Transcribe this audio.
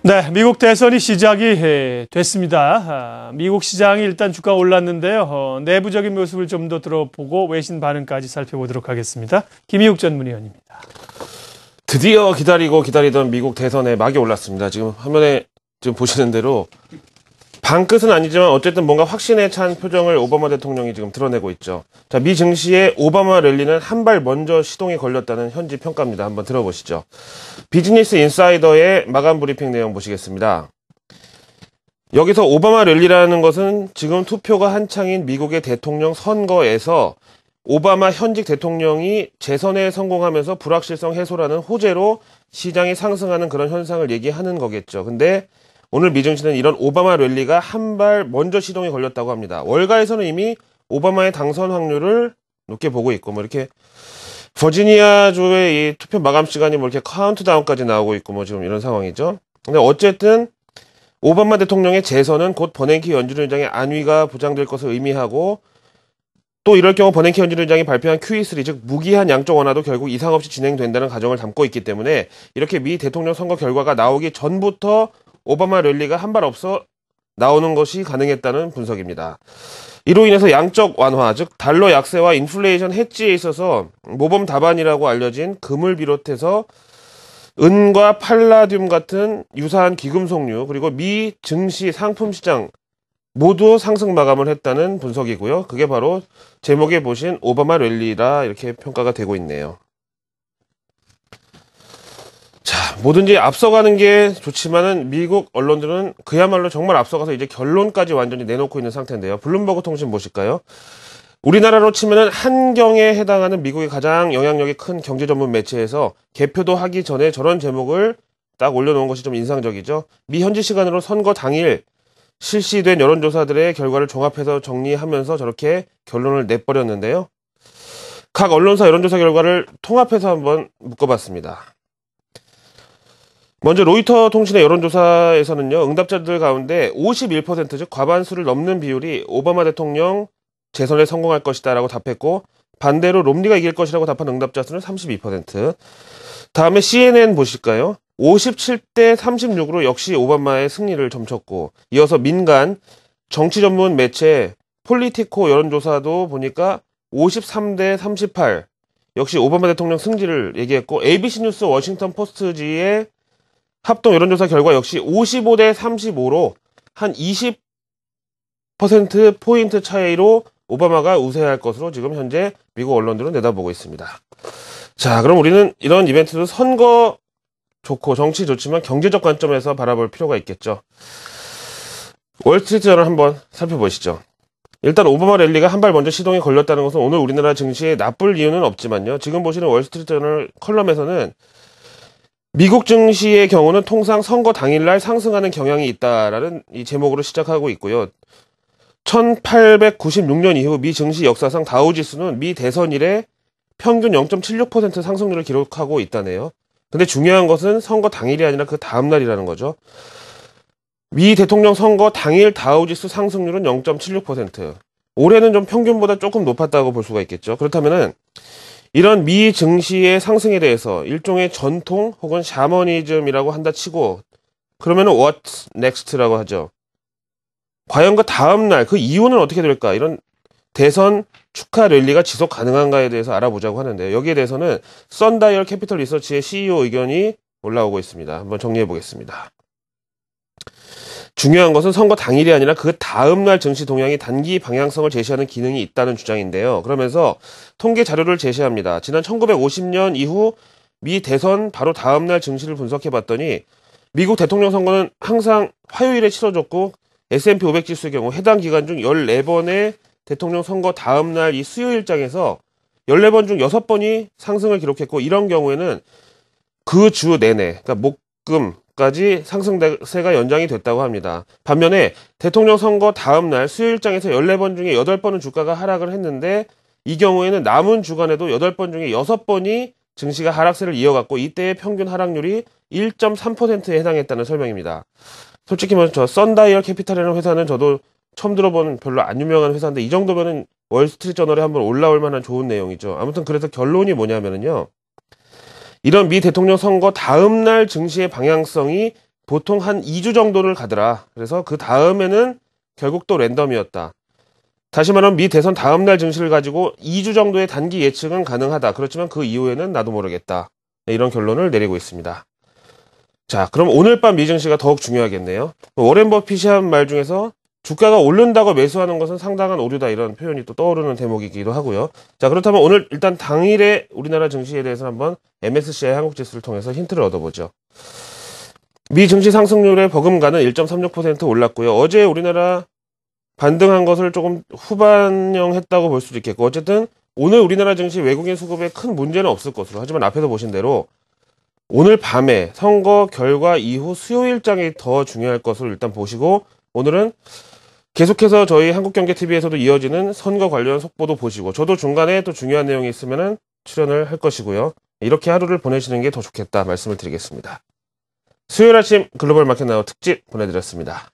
네, 미국 대선이 시작이 됐습니다. 미국 시장이 일단 주가 올랐는데요. 내부적인 모습을 좀 더 들어보고 외신 반응까지 살펴보도록 하겠습니다. 김희욱 전문위원입니다. 드디어 기다리던 미국 대선에 막이 올랐습니다. 지금 화면에 지금 보시는 대로 방끝은 아니지만 어쨌든 뭔가 확신에 찬 표정을 오바마 대통령이 지금 드러내고 있죠. 자, 미 증시의 오바마 랠리는 한 발 먼저 시동이 걸렸다는 현지 평가입니다. 한번 들어보시죠. 비즈니스 인사이더의 마감 브리핑 내용 보시겠습니다. 여기서 오바마 랠리라는 것은 지금 투표가 한창인 미국의 대통령 선거에서 오바마 현직 대통령이 재선에 성공하면서 불확실성 해소라는 호재로 시장이 상승하는 그런 현상을 얘기하는 거겠죠. 근데 오늘 미증시는 이런 오바마 랠리가 한 발 먼저 시동이 걸렸다고 합니다. 월가에서는 이미 오바마의 당선 확률을 높게 보고 있고, 뭐 이렇게 버지니아주의 이 투표 마감 시간이 뭐 이렇게 카운트다운까지 나오고 있고, 뭐 지금 이런 상황이죠. 근데 어쨌든 오바마 대통령의 재선은 곧 버냉키 연준위원장의 안위가 보장될 것을 의미하고, 또 이럴 경우 버냉키 연준위원장이 발표한 QE3, 즉 무기한 양적 완화도 결국 이상 없이 진행된다는 가정을 담고 있기 때문에 이렇게 미 대통령 선거 결과가 나오기 전부터 오바마 랠리가 한 발 앞서 나오는 것이 가능했다는 분석입니다. 이로 인해서 양적 완화, 즉 달러 약세와 인플레이션 해지에 있어서 모범 답안이라고 알려진 금을 비롯해서 은과 팔라듐 같은 유사한 귀금속류, 그리고 미 증시 상품 시장 모두 상승 마감을 했다는 분석이고요. 그게 바로 제목에 보신 오바마 랠리라 이렇게 평가가 되고 있네요. 자, 뭐든지 앞서가는 게 좋지만은 미국 언론들은 그야말로 정말 앞서가서 이제 결론까지 완전히 내놓고 있는 상태인데요. 블룸버그 통신 보실까요? 우리나라로 치면은 한경에 해당하는 미국의 가장 영향력이 큰 경제 전문 매체에서 개표도 하기 전에 저런 제목을 딱 올려놓은 것이 좀 인상적이죠. 미 현지 시간으로 선거 당일 실시된 여론조사들의 결과를 종합해서 정리하면서 저렇게 결론을 내버렸는데요. 각 언론사 여론조사 결과를 통합해서 한번 묶어봤습니다. 먼저 로이터 통신의 여론조사에서는요, 응답자들 가운데 51%, 즉 과반수를 넘는 비율이 오바마 대통령 재선에 성공할 것이다 라고 답했고, 반대로 롬니가 이길 것이라고 답한 응답자 수는 32%. 다음에 CNN 보실까요? 57대 36으로 역시 오바마의 승리를 점쳤고, 이어서 민간 정치 전문 매체 폴리티코 여론조사도 보니까 53대 38, 역시 오바마 대통령 승리를 얘기했고, ABC 뉴스 워싱턴 포스트지의 합동 여론조사 결과 역시 55대 35로 한 20%포인트 차이로 오바마가 우세할 것으로 지금 현재 미국 언론들은 내다보고 있습니다. 자, 그럼 우리는 이런 이벤트도 선거 좋고 정치 좋지만 경제적 관점에서 바라볼 필요가 있겠죠. 월스트리트 저널 한번 살펴보시죠. 일단 오바마 랠리가 한 발 먼저 시동이 걸렸다는 것은 오늘 우리나라 증시에 나쁠 이유는 없지만요. 지금 보시는 월스트리트 저널 컬럼에서는 미국 증시의 경우는 통상 선거 당일날 상승하는 경향이 있다라는 이 제목으로 시작하고 있고요. 1896년 이후 미 증시 역사상 다우지수는 미 대선 이래 평균 0.76% 상승률을 기록하고 있다네요. 근데 중요한 것은 선거 당일이 아니라 그 다음날이라는 거죠. 미 대통령 선거 당일 다우지수 상승률은 0.76%. 올해는 좀 평균보다 조금 높았다고 볼 수가 있겠죠. 그렇다면은 이런 미 증시의 상승에 대해서 일종의 전통 혹은 샤머니즘이라고 한다 치고, 그러면은 what's next라고 하죠. 과연 그 다음날 그 이유는 어떻게 될까? 이런 대선 축하 랠리가 지속 가능한가에 대해서 알아보자고 하는데요. 여기에 대해서는 썬다이얼 캐피털 리서치의 CEO 의견이 올라오고 있습니다. 한번 정리해 보겠습니다. 중요한 것은 선거 당일이 아니라 그 다음날 증시 동향이 단기 방향성을 제시하는 기능이 있다는 주장인데요. 그러면서 통계 자료를 제시합니다. 지난 1950년 이후 미 대선 바로 다음날 증시를 분석해 봤더니 미국 대통령 선거는 항상 화요일에 치러졌고, S&P 500 지수의 경우 해당 기간 중 14번의 대통령 선거 다음날 이 수요일장에서 14번 중 6번이 상승을 기록했고, 이런 경우에는 그 주 내내, 그러니까 목금까지 상승세가 연장이 됐다고 합니다. 반면에 대통령 선거 다음날 수요일장에서 14번 중에 8번은 주가가 하락을 했는데, 이 경우에는 남은 주간에도 8번 중에 6번이 증시가 하락세를 이어갔고, 이때의 평균 하락률이 1.3%에 해당했다는 설명입니다. 솔직히 말해서 썬다이얼 캐피탈이라는 회사는 저도 처음 들어본 별로 안 유명한 회사인데 이 정도면은 월스트리트저널에 한번 올라올 만한 좋은 내용이죠. 아무튼 그래서 결론이 뭐냐면은요. 이런 미 대통령 선거 다음 날 증시의 방향성이 보통 한 2주 정도를 가더라. 그래서 그 다음에는 결국 또 랜덤이었다. 다시 말하면 미 대선 다음 날 증시를 가지고 2주 정도의 단기 예측은 가능하다. 그렇지만 그 이후에는 나도 모르겠다. 네, 이런 결론을 내리고 있습니다. 자, 그럼 오늘 밤 미 증시가 더욱 중요하겠네요. 워렌 버핏이 한 말 중에서 주가가 오른다고 매수하는 것은 상당한 오류다 이런 표현이 또 떠오르는 대목이기도 하고요. 자, 그렇다면 오늘 일단 당일에 우리나라 증시에 대해서 한번 MSCI 한국지수를 통해서 힌트를 얻어보죠. 미 증시 상승률의 버금가는 1.36% 올랐고요. 어제 우리나라 반등한 것을 조금 후반영했다고 볼 수도 있겠고 어쨌든 오늘 우리나라 증시 외국인 수급에 큰 문제는 없을 것으로 하지만 앞에서 보신 대로 오늘 밤에 선거 결과 이후 수요 일정이 더 중요할 것으로 일단 보시고 오늘은 계속해서 저희 한국경제TV에서도 이어지는 선거 관련 속보도 보시고 저도 중간에 또 중요한 내용이 있으면 출연을 할 것이고요. 이렇게 하루를 보내시는 게 더 좋겠다 말씀을 드리겠습니다. 수요일 아침 글로벌 마켓나우 특집 보내드렸습니다.